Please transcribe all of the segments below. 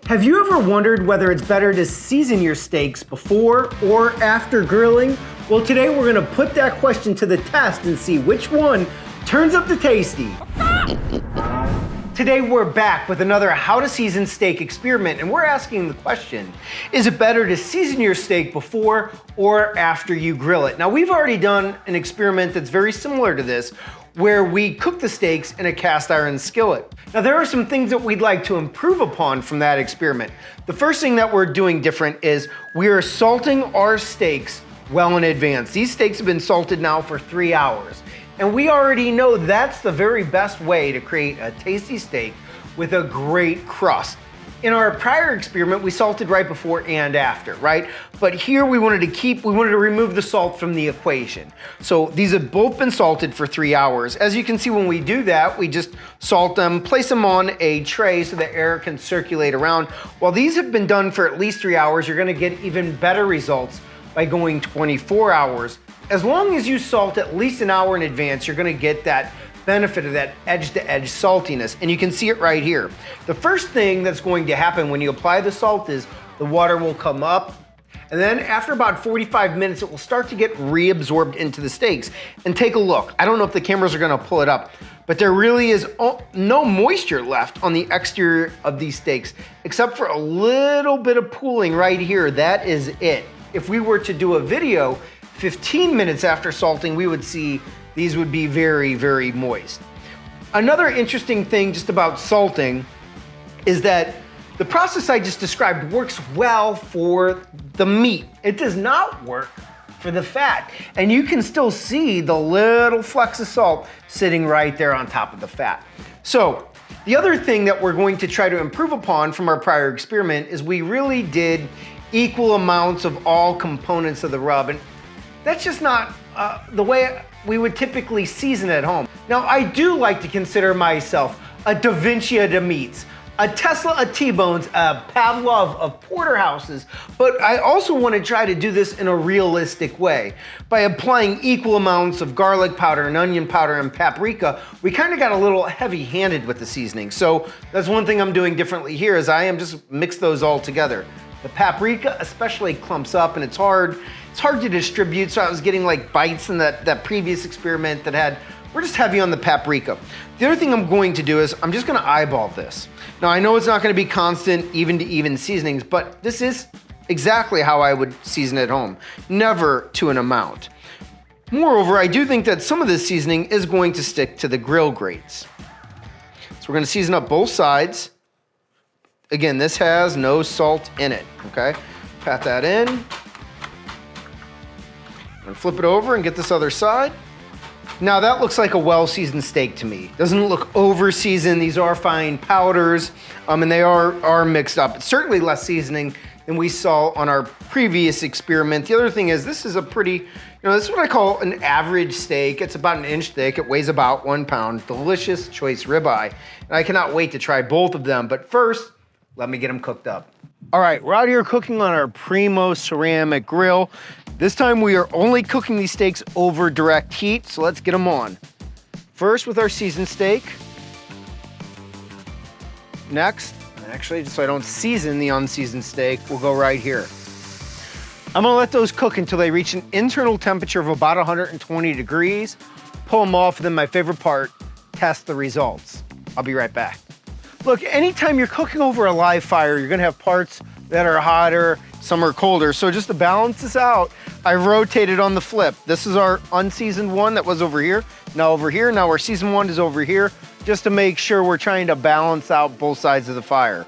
Have you ever wondered whether it's better to season your steaks before or after grilling? Well, today we're gonna put that question to the test and see which one turns up the tasty. Today we're back with another how to season steak experiment, and we're asking the question, is it better to season your steak before or after you grill it? Now, we've already done an experiment that's very similar to this, where we cook the steaks in a cast iron skillet. Now, there are some things that we'd like to improve upon from that experiment. The first thing that we're doing different is we are salting our steaks well in advance. These steaks have been salted now for 3 hours. And we already know that's the very best way to create a tasty steak with a great crust. In our prior experiment, we salted right before and after, right? But here we wanted to remove the salt from the equation. So these have both been salted for 3 hours. As you can see, when we do that, we just salt them, place them on a tray so the air can circulate around. While these have been done for at least 3 hours, you're gonna get even better results by going 24 hours. As long as you salt at least an hour in advance, you're gonna get that benefit of that edge-to-edge saltiness, and you can see it right here. The first thing that's going to happen when you apply the salt is the water will come up, and then after about 45 minutes, it will start to get reabsorbed into the steaks. And take a look. I don't know if the cameras are gonna pull it up, but there really is no moisture left on the exterior of these steaks, except for a little bit of pooling right here. That is it. If we were to do a video 15 minutes after salting, we would see these would be very, very moist. Another interesting thing just about salting is that the process I just described works well for the meat. It does not work for the fat. And you can still see the little flecks of salt sitting right there on top of the fat. So the other thing that we're going to try to improve upon from our prior experiment is we really did equal amounts of all components of the rub. And that's just not the way we would typically season at home. Now, I do like to consider myself a Da Vinci of meats, a Tesla of T-bones, a Pavlov of porterhouses, but I also want to try to do this in a realistic way. By applying equal amounts of garlic powder and onion powder and paprika, we kind of got a little heavy-handed with the seasoning. So that's one thing I'm doing differently here, is I am just mix those all together. The paprika especially clumps up, and it's hard to distribute, so I was getting like bites in that previous experiment we're just heavy on the paprika. The other thing I'm going to do is I'm just gonna eyeball this. Now, I know it's not gonna be constant even to even seasonings, but this is exactly how I would season at home, never to an amount. Moreover, I do think that some of this seasoning is going to stick to the grill grates. So we're gonna season up both sides. Again, this has no salt in it, okay? Pat that in. I'm gonna flip it over and get this other side. Now that looks like a well-seasoned steak to me. Doesn't look over-seasoned. These are fine powders, and they are mixed up. It's certainly less seasoning than we saw on our previous experiment. The other thing is this is a pretty, this is what I call an average steak. It's about 1 inch thick. It weighs about 1 pound. Delicious choice ribeye. And I cannot wait to try both of them. But first, let me get them cooked up. All right, we're out here cooking on our Primo Ceramic Grill. This time we are only cooking these steaks over direct heat, so let's get them on. First with our seasoned steak. Next, actually, so I don't season the unseasoned steak, we'll go right here. I'm gonna let those cook until they reach an internal temperature of about 120 degrees. Pull them off, and then my favorite part, test the results. I'll be right back. Look, anytime you're cooking over a live fire, you're gonna have parts that are hotter, some are colder. So just to balance this out, I rotated on the flip. This is our unseasoned one that was over here, now over here. Now our seasoned one is over here, just to make sure we're trying to balance out both sides of the fire.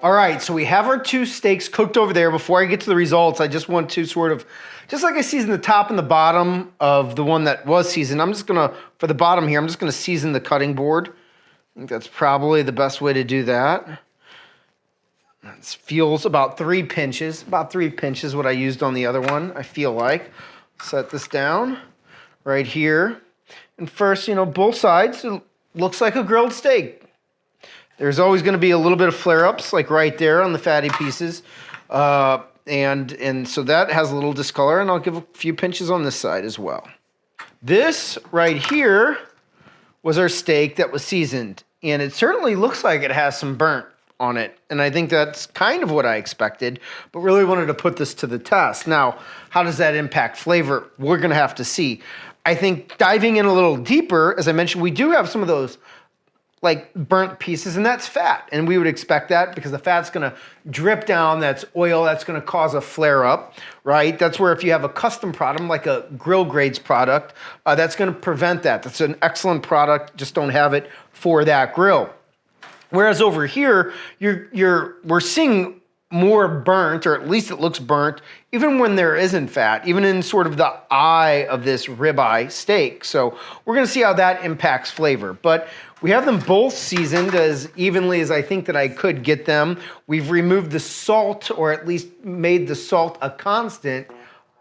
All right, so we have our 2 steaks cooked over there. Before I get to the results, I just want to sort of, just like I seasoned the top and the bottom of the one that was seasoned, I'm just gonna, for the bottom here, I'm just gonna season the cutting board. I think that's probably the best way to do that. This feels about 3 pinches. About 3 pinches what I used on the other one, I feel like. Set this down right here. And first, both sides, it looks like a grilled steak. There's always gonna be a little bit of flare-ups, like right there on the fatty pieces. And so that has a little discolor, and I'll give a few pinches on this side as well. This right here was our steak that was seasoned, and it certainly looks like it has some burnt on it. And I think that's kind of what I expected, but really wanted to put this to the test. Now, how does that impact flavor? We're gonna have to see. I think diving in a little deeper, as I mentioned, we do have some of those like burnt pieces, and that's fat. And we would expect that because the fat's gonna drip down, that's oil, that's gonna cause a flare up, right? That's where if you have a custom product, like a grill grades product, that's gonna prevent that. That's an excellent product, just don't have it for that grill. Whereas over here, we're seeing more burnt, or at least it looks burnt, even when there isn't fat, even in sort of the eye of this ribeye steak. So we're gonna see how that impacts flavor. But we have them both seasoned as evenly as I think that I could get them. We've removed the salt, or at least made the salt a constant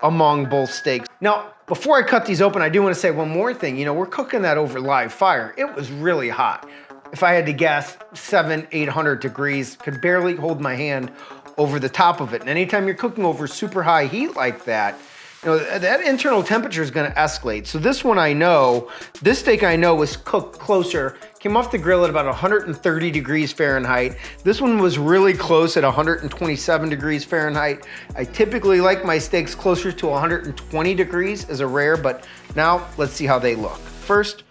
among both steaks. Now, before I cut these open, I do wanna say one more thing. You know, we're cooking that over live fire. It was really hot. If I had to guess, 700-800 degrees, could barely hold my hand over the top of it. And anytime you're cooking over super high heat like that, you know, that internal temperature is gonna escalate. So this one I know, this steak I know was cooked closer, came off the grill at about 130 degrees Fahrenheit. This one was really close at 127 degrees Fahrenheit. I typically like my steaks closer to 120 degrees as a rare, but now let's see how they look. First,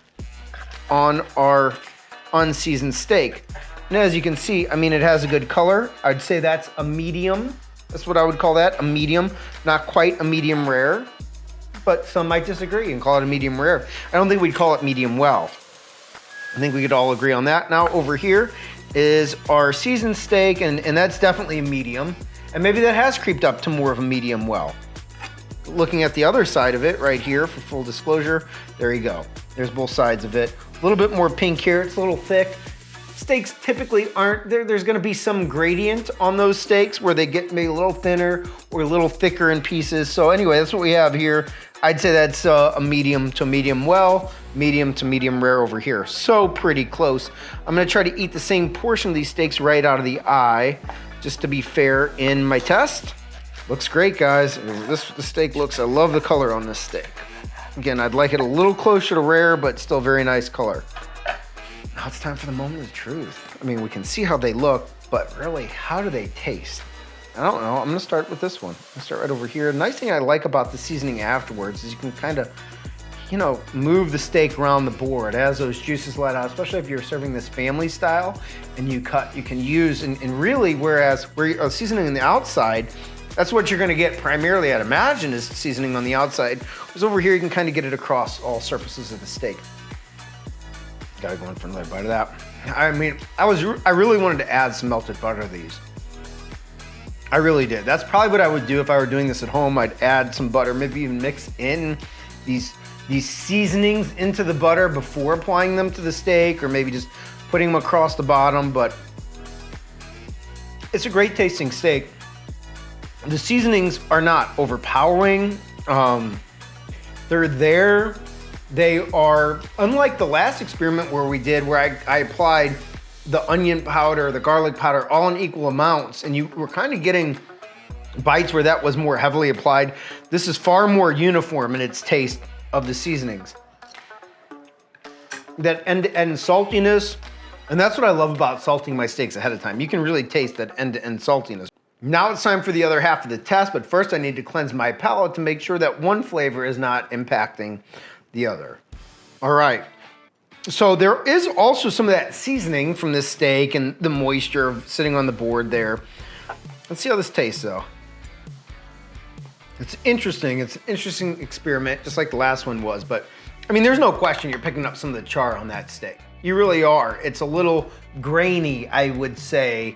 on our unseasoned steak. And as you can see, I mean, it has a good color. I'd say that's a medium. That's what I would call that, a medium. Not quite a medium rare, but some might disagree and call it a medium rare. I don't think we'd call it medium well. I think we could all agree on that. Now over here is our seasoned steak, and that's definitely a medium. And maybe that has creeped up to more of a medium well. Looking at the other side of it right here, for full disclosure, there you go. There's both sides of it. A little bit more pink here, it's a little thick. Steaks typically aren't, there's gonna be some gradient on those steaks where they get maybe a little thinner or a little thicker in pieces. So anyway, that's what we have here. I'd say that's a medium to medium well, medium to medium rare over here. So pretty close. I'm gonna try to eat the same portion of these steaks right out of the eye, just to be fair in my test. Looks great, guys. This the steak looks, I love the color on this steak. Again, I'd like it a little closer to rare, but still very nice color. Now it's time for the moment of truth. I mean, we can see how they look, but really, how do they taste? I don't know. I'm gonna start with this one. I'm gonna start right over here. The nice thing I like about the seasoning afterwards is you can kind of, you know, move the steak around the board as those juices let out, especially if you're serving this family style and you can use, and really, whereas we're seasoning on the outside, that's what you're gonna get primarily, I'd imagine, is seasoning on the outside. Whereas over here, you can kind of get it across all surfaces of the steak. Gotta go in for another bite of that. I mean, I really wanted to add some melted butter to these. I really did. That's probably what I would do if I were doing this at home. I'd add some butter, maybe even mix in these seasonings into the butter before applying them to the steak, or maybe just putting them across the bottom, but it's a great tasting steak. The seasonings are not overpowering. They're there. They are, unlike the last experiment where I applied the onion powder, the garlic powder, all in equal amounts, and you were kind of getting bites where that was more heavily applied. This is far more uniform in its taste of the seasonings. That end-to-end saltiness, and that's what I love about salting my steaks ahead of time. You can really taste that end-to-end saltiness. Now it's time for the other half of the test, but first I need to cleanse my palate to make sure that one flavor is not impacting the other. All right. So there is also some of that seasoning from this steak and the moisture sitting on the board there. Let's see how this tastes though. It's interesting. It's an interesting experiment, just like the last one was, but I mean, there's no question you're picking up some of the char on that steak. You really are. It's a little grainy, I would say,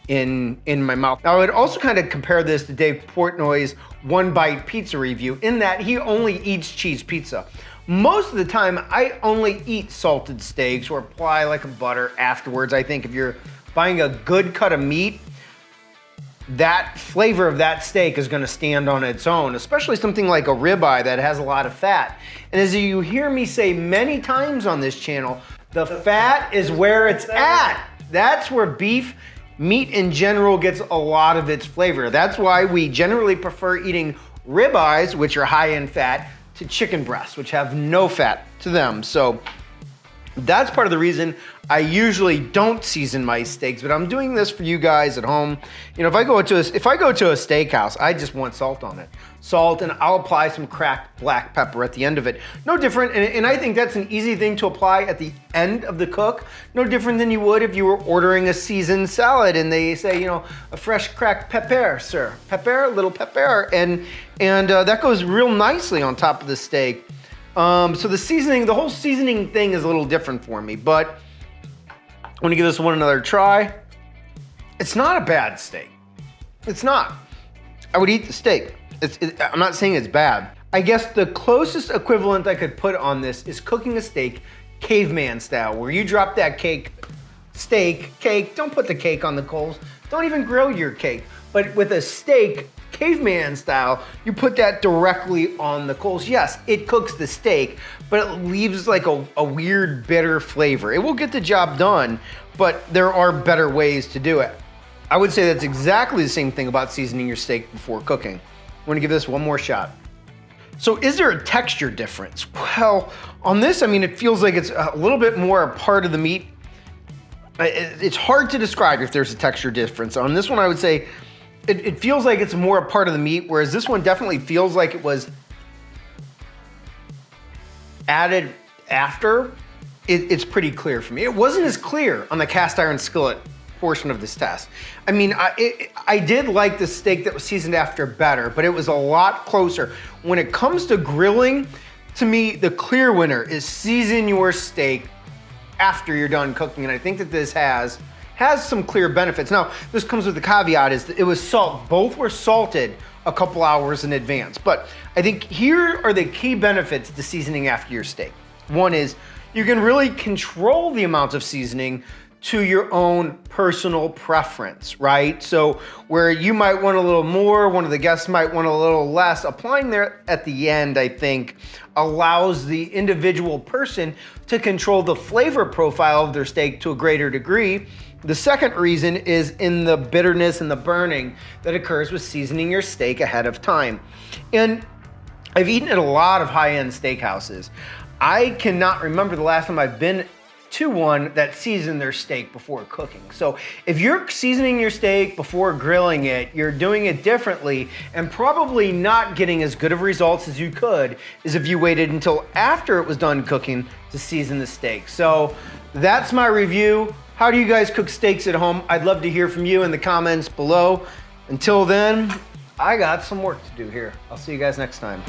in my mouth. Now, I would also kind of compare this to Dave Portnoy's One Bite Pizza review, in that he only eats cheese pizza. Most of the time, I only eat salted steaks or apply like a butter afterwards. I think if you're buying a good cut of meat, that flavor of that steak is gonna stand on its own, especially something like a ribeye that has a lot of fat. And as you hear me say many times on this channel, the fat is where it's at. That's where beef, meat in general, gets a lot of its flavor. That's why we generally prefer eating ribeyes, which are high in fat, to chicken breasts, which have no fat to them. So That's part of the reason I usually don't season my steaks, but I'm doing this for you guys at home. You know, if I go to a steakhouse, I just want salt on it. Salt, and I'll apply some cracked black pepper at the end of it. No different, and I think that's an easy thing to apply at the end of the cook. No different than you would if you were ordering a seasoned salad and they say, you know, a fresh cracked pepper, sir. Pepper, little pepper, and that goes real nicely on top of the steak. So the seasoning, the whole seasoning thing is a little different for me, but I'm gonna give this one another try. It's not a bad steak. It's not. I would eat the steak. I'm not saying it's bad. I guess the closest equivalent I could put on this is cooking a steak caveman style, where you drop that cake, don't put the cake on the coals. Don't even grill your cake. But with a steak, caveman style, you put that directly on the coals. Yes, it cooks the steak, but it leaves like a weird bitter flavor. It will get the job done, but there are better ways to do it. I would say that's exactly the same thing about seasoning your steak before cooking. I'm gonna give this one more shot. So is there a texture difference? Well, on this, I mean, it feels like it's a little bit more a part of the meat. It's hard to describe if there's a texture difference. On this one, I would say it feels like it's more a part of the meat, whereas this one definitely feels like it was added after. It's pretty clear for me. It wasn't as clear on the cast iron skillet portion of this test. I mean, I did like the steak that was seasoned after better, but it was a lot closer. When it comes to grilling, to me, the clear winner is season your steak after you're done cooking, and I think that this has some clear benefits. Now, this comes with the caveat is that it was salt. Both were salted a couple hours in advance, but I think here are the key benefits to seasoning after your steak. One is you can really control the amount of seasoning to your own personal preference, right? So where you might want a little more, one of the guests might want a little less, applying there at the end, I think, allows the individual person to control the flavor profile of their steak to a greater degree. The second reason is in the bitterness and the burning that occurs with seasoning your steak ahead of time. And I've eaten at a lot of high-end steakhouses. I cannot remember the last time I've been to one that seasoned their steak before cooking. So if you're seasoning your steak before grilling it, you're doing it differently and probably not getting as good of results as you could as if you waited until after it was done cooking to season the steak. So that's my review. How do you guys cook steaks at home? I'd love to hear from you in the comments below. Until then, I got some work to do here. I'll see you guys next time.